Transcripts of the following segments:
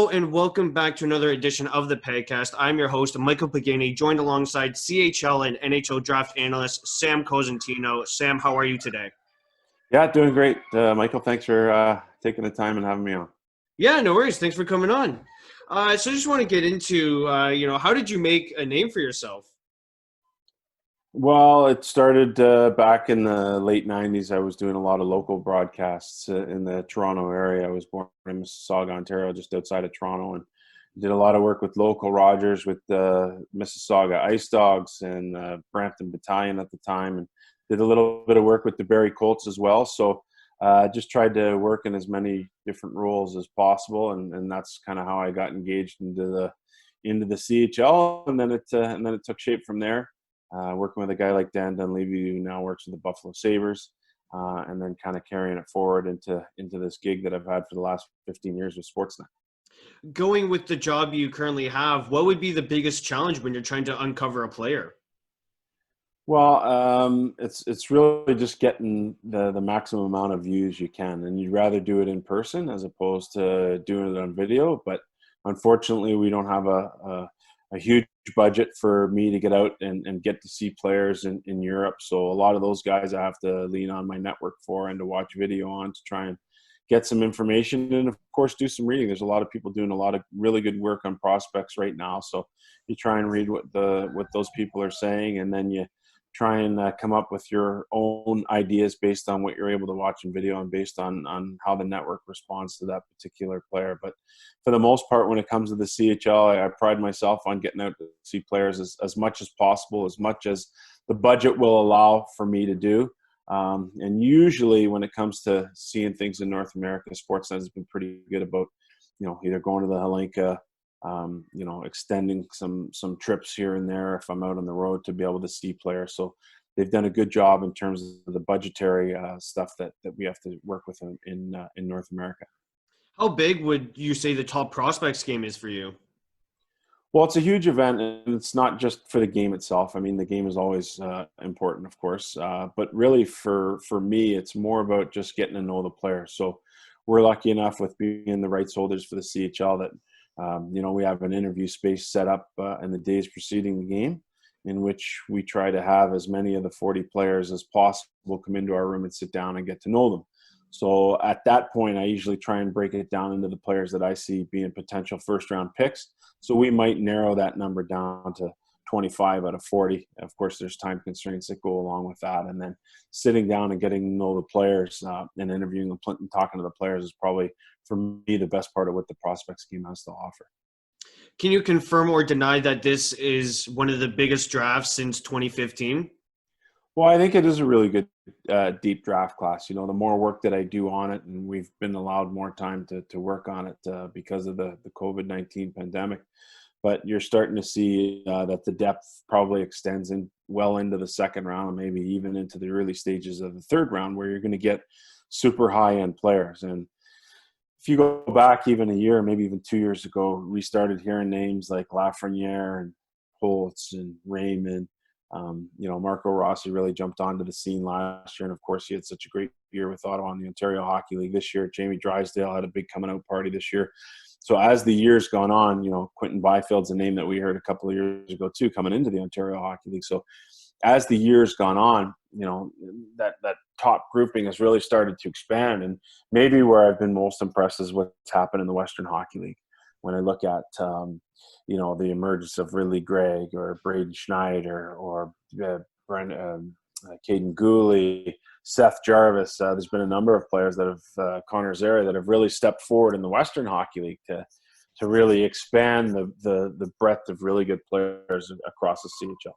Hello and welcome back to another edition of the Pagcast. I'm your host, Michael Pagani, joined alongside CHL and NHL Draft analyst Sam Cosentino. Sam, how are you today? Yeah, doing great. Michael, thanks for taking the time and having me on. Yeah, no worries. Thanks for coming on. So I just want to get into, how did you make a name for yourself? Well, it started back in the late 90s. I was doing a lot of local broadcasts in the Toronto area. I was born in Mississauga, Ontario, just outside of Toronto, and did a lot of work with local Rogers with the Mississauga Ice Dogs and Brampton Battalion at the time, and did a little bit of work with the Barrie Colts as well. So just tried to work in as many different roles as possible, and that's kind of how I got engaged into the CHL, and then it took shape from there. Working with a guy like Dan Dunleavy, who now works with the Buffalo Sabres, and then kind of carrying it forward into this gig that I've had for the last 15 years with Sportsnet. Going with the job you currently have, what would be the biggest challenge when you're trying to uncover a player? Well, it's really just getting the maximum amount of views you can, and you'd rather do it in person as opposed to doing it on video. But unfortunately, we don't have a huge budget for me to get out and get to see players in Europe. So a lot of those guys I have to lean on my network for and to watch video on to try and get some information and of course do some reading. There's a lot of people doing a lot of really good work on prospects right now. So you try and read what those people are saying, and then you try and come up with your own ideas based on what you're able to watch in video and based on how the network responds to that particular player. But for the most part, when it comes to the CHL, I pride myself on getting out to see players as much as possible, as much as the budget will allow for me to do. And usually when it comes to seeing things in North America, Sportsnet has been pretty good about, either going to the Helenka, extending some trips here and there if I'm out on the road to be able to see players. So they've done a good job in terms of the budgetary stuff that we have to work with in North America. How big would you say the top prospects game is for you? Well, it's a huge event, and it's not just for the game itself. I mean, the game is always important, of course, but really for me, it's more about just getting to know the player. So we're lucky enough with being the rights holders for the CHL that we have an interview space set up in the days preceding the game, in which we try to have as many of the 40 players as possible come into our room and sit down and get to know them. So at that point, I usually try and break it down into the players that I see being potential first-round picks. So we might narrow that number down to 25 out of 40. Of course, there's time constraints that go along with that. And then sitting down and getting to know the players and interviewing them and talking to the players is probably, for me, the best part of what the prospect scheme has to offer. Can you confirm or deny that this is one of the biggest drafts since 2015? Well, I think it is a really good deep draft class. The more work that I do on it, and we've been allowed more time to work on it because of the COVID-19 pandemic. But you're starting to see that the depth probably extends well into the second round, and maybe even into the early stages of the third round, where you're going to get super high-end players. And if you go back even a year, maybe even 2 years ago, we started hearing names like Lafreniere and Holtz and Raymond. Marco Rossi really jumped onto the scene last year, and of course he had such a great year with Ottawa in the Ontario Hockey League this year. Jamie Drysdale had a big coming out party this year. So as the years gone on, Quentin Byfield's a name that we heard a couple of years ago too, coming into the Ontario Hockey League. So as the years gone on, that top grouping has really started to expand, and maybe where I've been most impressed is what's happened in the Western Hockey League. When I look at the emergence of Ridley Gregg or Braden Schneider or Caden Gooley, Seth Jarvis, there's been a number of players that have Connor Zary that have really stepped forward in the Western Hockey League to really expand the breadth of really good players across the CHL.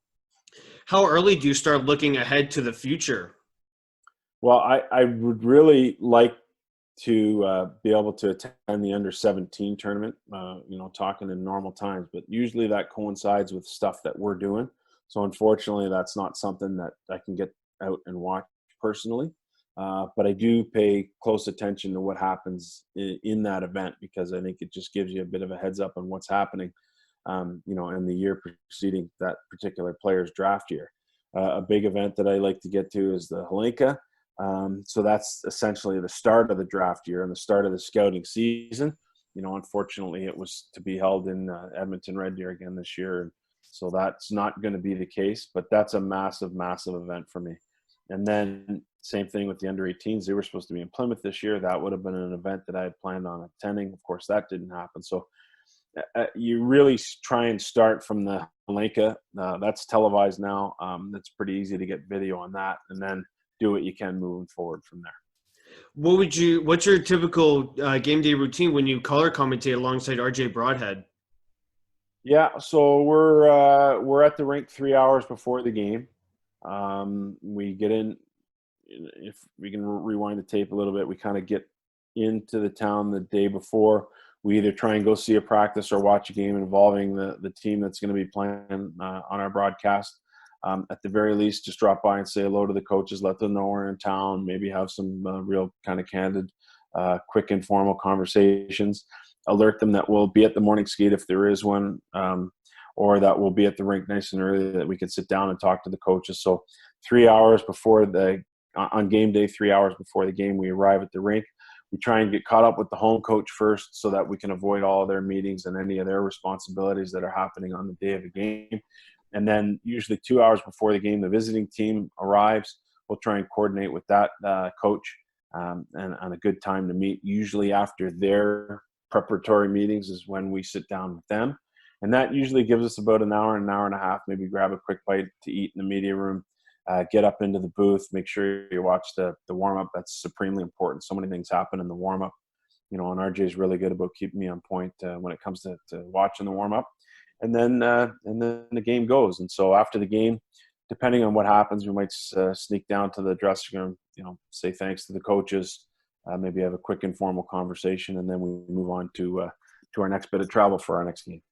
How early do you start looking ahead to the future? Well, I would really like to be able to attend the under-17 tournament, talking in normal times. But usually that coincides with stuff that we're doing. So unfortunately, that's not something that I can get out and watch personally. But I do pay close attention to what happens in that event, because I think it just gives you a bit of a heads up on what's happening, in the year preceding that particular player's draft year. A big event that I like to get to is the Helenka. So that's essentially the start of the draft year and the start of the scouting season. unfortunately it was to be held in Edmonton Red Deer again this year. So that's not going to be the case, but that's a massive, massive event for me. And then same thing with the under 18s. They were supposed to be in Plymouth this year. That would have been an event that I had planned on attending. Of course, that didn't happen. So you really try and start from the Malenka. That's televised now. It's pretty easy to get video on that, and then do what you can moving forward from there. What's your typical game day routine when you color commentate alongside RJ Broadhead? Yeah, so we're at the rink 3 hours before the game. We get in. If we can rewind the tape a little bit, we kind of get into the town the day before. We either try and go see a practice or watch a game involving the team that's going to be playing on our broadcast. At the very least, just drop by and say hello to the coaches, let them know we're in town, maybe have some real kind of candid, quick, informal conversations. Alert them that we'll be at the morning skate if there is one, or that we'll be at the rink nice and early, that we can sit down and talk to the coaches. So 3 hours before on game day, 3 hours before the game, we arrive at the rink. We try and get caught up with the home coach first so that we can avoid all of their meetings and any of their responsibilities that are happening on the day of the game. And then usually 2 hours before the game, the visiting team arrives. We'll try and coordinate with that coach and a good time to meet. Usually after their preparatory meetings is when we sit down with them. And that usually gives us about an hour and a half, maybe grab a quick bite to eat in the media room. Get up into the booth, make sure you watch the warm-up. That's supremely important. So many things happen in the warm-up, and RJ is really good about keeping me on point when it comes to watching the warm-up. And then the game goes. And so after the game, depending on what happens, we might sneak down to the dressing room, say thanks to the coaches, maybe have a quick informal conversation, and then we move on to our next bit of travel for our next game.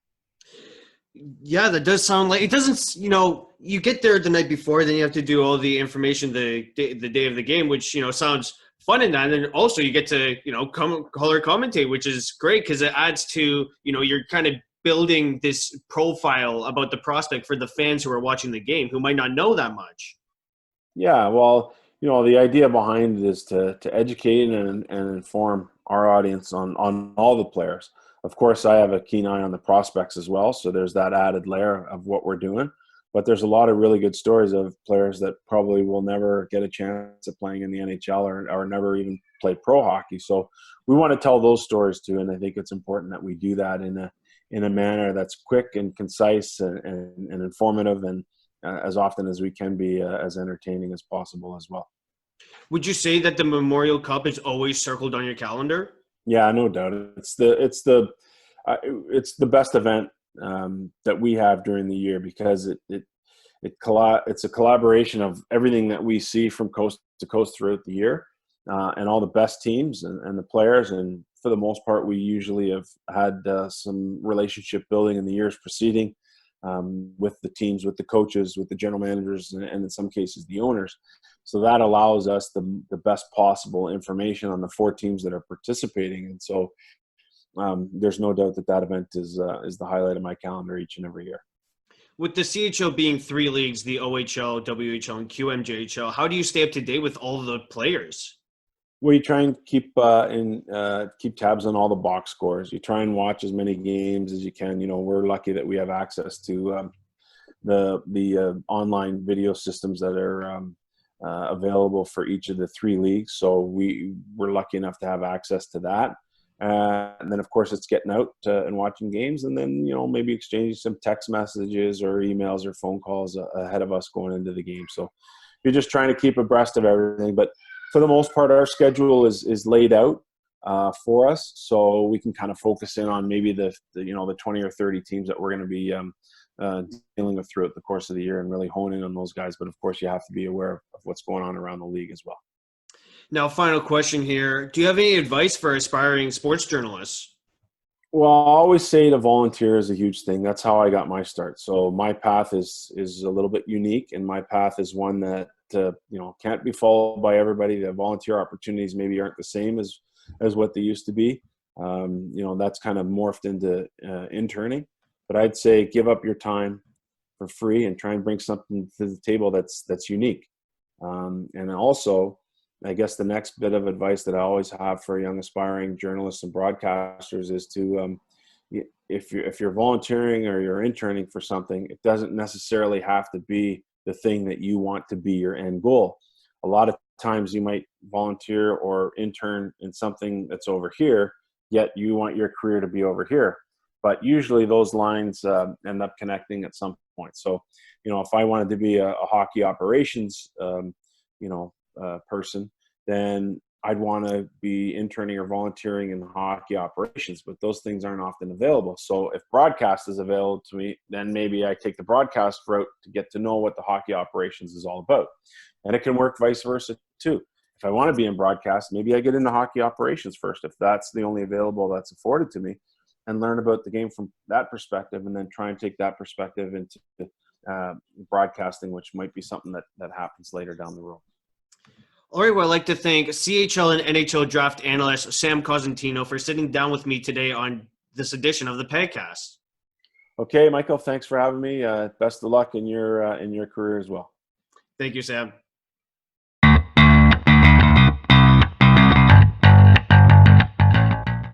Yeah, that does sound like it doesn't, you get there the night before, then you have to do all the information the day of the game, which, sounds fun in that. And then also you get to, color commentate, which is great because it adds to, you're kind of building this profile about the prospect for the fans who are watching the game who might not know that much. Yeah, well, the idea behind it is to educate and inform our audience on all the players. Of course, I have a keen eye on the prospects as well, so there's that added layer of what we're doing. But there's a lot of really good stories of players that probably will never get a chance at playing in the NHL or never even play pro hockey. So we want to tell those stories too, and I think it's important that we do that in a manner that's quick and concise and informative, and as often as we can be as entertaining as possible as well. Would you say that the Memorial Cup is always circled on your calendar? Yeah, no doubt. It's the best event that we have during the year because it's a collaboration of everything that we see from coast to coast throughout the year, and all the best teams and the players. And for the most part, we usually have had some relationship building in the years preceding with the teams, with the coaches, with the general managers, and in some cases the owners. So that allows us the best possible information on the four teams that are participating. And so there's no doubt that event is the highlight of my calendar each and every year. With the CHL being three leagues, the OHL, WHL, and QMJHL, how do you stay up to date with all the players? Well, you try and keep tabs on all the box scores. You try and watch as many games as you can. We're lucky that we have access to the online video systems that are available for each of the three leagues. So we're lucky enough to have access to that. And then, of course, it's getting out and watching games, and then maybe exchanging some text messages or emails or phone calls ahead of us going into the game. So you're just trying to keep abreast of everything. But for the most part, our schedule is laid out for us, so we can kind of focus in on maybe the 20 or 30 teams that we're going to be dealing with throughout the course of the year and really honing on those guys. But of course, you have to be aware of what's going on around the league as well. Now, final question here. Do you have any advice for aspiring sports journalists? Well, I always say to volunteer is a huge thing. That's how I got my start. So my path is a little bit unique, and my path is one that can't be followed by everybody. The volunteer opportunities maybe aren't the same as what they used to be. That's kind of morphed into interning. But I'd say give up your time for free and try and bring something to the table that's unique. And also, I guess the next bit of advice that I always have for young aspiring journalists and broadcasters is to, if you're volunteering or you're interning for something, it doesn't necessarily have to be the thing that you want to be your end goal. A lot of times you might volunteer or intern in something that's over here, yet you want your career to be over here. But usually those lines end up connecting at some point. So, if I wanted to be a hockey operations, person, then I'd want to be interning or volunteering in hockey operations, but those things aren't often available. So if broadcast is available to me, then maybe I take the broadcast route to get to know what the hockey operations is all about. And it can work vice versa too. If I want to be in broadcast, maybe I get into hockey operations first, if that's the only available that's afforded to me, and learn about the game from that perspective, and then try and take that perspective into broadcasting, which might be something that happens later down the road. All right, well, I'd like to thank CHL and NHL draft analyst Sam Cosentino for sitting down with me today on this edition of the Pagcast. Okay, Michael, thanks for having me. Best of luck in your career as well. Thank you, Sam.